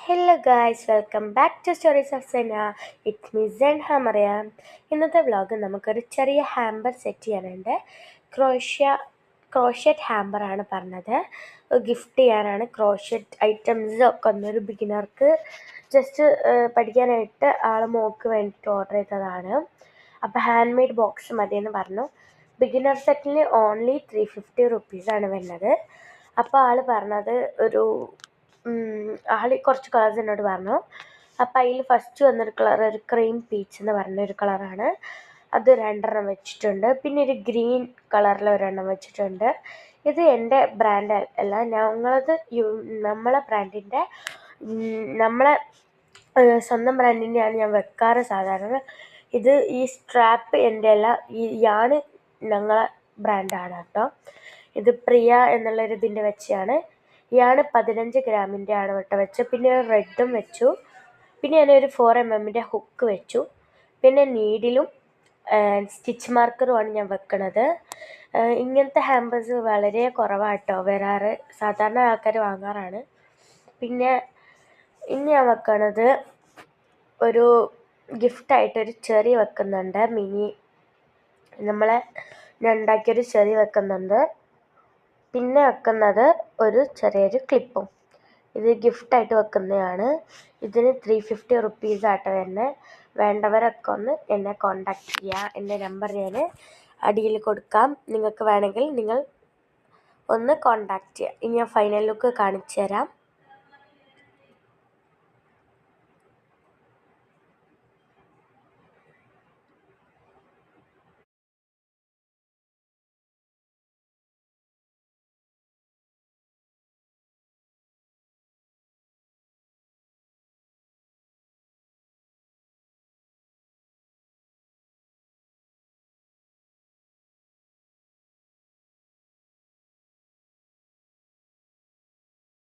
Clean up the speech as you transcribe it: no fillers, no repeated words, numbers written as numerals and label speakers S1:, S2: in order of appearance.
S1: Hello guys, welcome back to stories of സെന. It's me സെൻ ഹമറിയാം. ഇന്നത്തെ വ്ളോഗ് നമുക്കൊരു ചെറിയ ഹാമ്പർ സെറ്റ് ചെയ്യാനുണ്ട്. ക്രോഷ്യറ്റ് ഹാമ്പറാണ് പറഞ്ഞത്. ഗിഫ്റ്റ് ചെയ്യാനാണ്. ക്രോഷ്യറ്റ് ഐറ്റംസ് ഒക്കെ ഒന്നൊരു ബിഗിനർക്ക് ജസ്റ്റ് പഠിക്കാനായിട്ട് മോക്ക് വേണ്ടിയിട്ട് ഓർഡർ ചെയ്തതാണ്. അപ്പോൾ ഹാൻഡ് മെയ്ഡ് ബോക്സ് മതിയെന്ന് പറഞ്ഞു. ബിഗിനർ സെറ്റിന് ഓൺലി 350 റുപ്പീസാണ് വരുന്നത്. അപ്പോൾ പറഞ്ഞത് കുറച്ച് കളേഴ്സ് എന്നോട് പറഞ്ഞു. അപ്പോൾ അതിൽ ഫസ്റ്റ് വന്നൊരു കളർ ഒരു ക്രീം പീച്ച് എന്ന് പറഞ്ഞൊരു കളറാണ്. അത് 2 വെച്ചിട്ടുണ്ട്. പിന്നെ ഒരു ഗ്രീൻ കളറിൽ ഒരെണ്ണം വെച്ചിട്ടുണ്ട്. ഇത് എൻ്റെ ബ്രാൻഡ് അല്ല, നമ്മളെ ബ്രാൻഡിൻ്റെ നമ്മളെ സ്വന്തം ബ്രാൻഡിൻ്റെയാണ് ഞാൻ വെക്കാറ് സാധാരണ. ഈ സ്ട്രാപ്പ് എൻ്റെ അല്ല, യാണ് ഞങ്ങളെ ബ്രാൻഡാണ് കേട്ടോ. ഇത് പ്രിയ എന്നുള്ളൊരിതിൻ്റെ വെച്ചാണ്. 15 ഗ്രാമിൻ്റെ ആണ് വെച്ചത്. പിന്നെ ഒരു റെഡും വെച്ചു. പിന്നെ ഞാനൊരു 4mm ഹുക്ക് വെച്ചു. പിന്നെ നീഡിലും സ്റ്റിച്ച് മാർക്കറുമാണ് ഞാൻ വെക്കണത്. ഇങ്ങനത്തെ ഹാമ്പേഴ്സ് വളരെ കുറവാട്ടോ വരാറ്, സാധാരണ ആൾക്കാർ വാങ്ങാറാണ്. പിന്നെ ഇന്ന് ഞാൻ വെക്കണത് ഒരു ഗിഫ്റ്റായിട്ടൊരു ചെറി വെക്കുന്നുണ്ട്. ഞാൻ ഉണ്ടാക്കിയൊരു ചെറി വെക്കുന്നുണ്ട്. പിന്നെ വെക്കുന്നത് ഒരു ചെറിയൊരു ക്ലിപ്പും. ഇത് ഗിഫ്റ്റായിട്ട് വെക്കുന്നതാണ്. ഇതിന് 350 റുപ്പീസായിട്ട് വരുന്നത്. വേണ്ടവരൊക്കെ ഒന്ന് എന്നെ കോണ്ടാക്ട് ചെയ്യുക. എൻ്റെ നമ്പർ ഞാൻ അടിയിൽ കൊടുക്കാം. നിങ്ങൾക്ക് വേണമെങ്കിൽ നിങ്ങൾ ഒന്ന് കോണ്ടാക്ട് ചെയ്യുക. ഇനി ഞാൻ ഫൈനൽ ലുക്ക് കാണിച്ചു തരാം.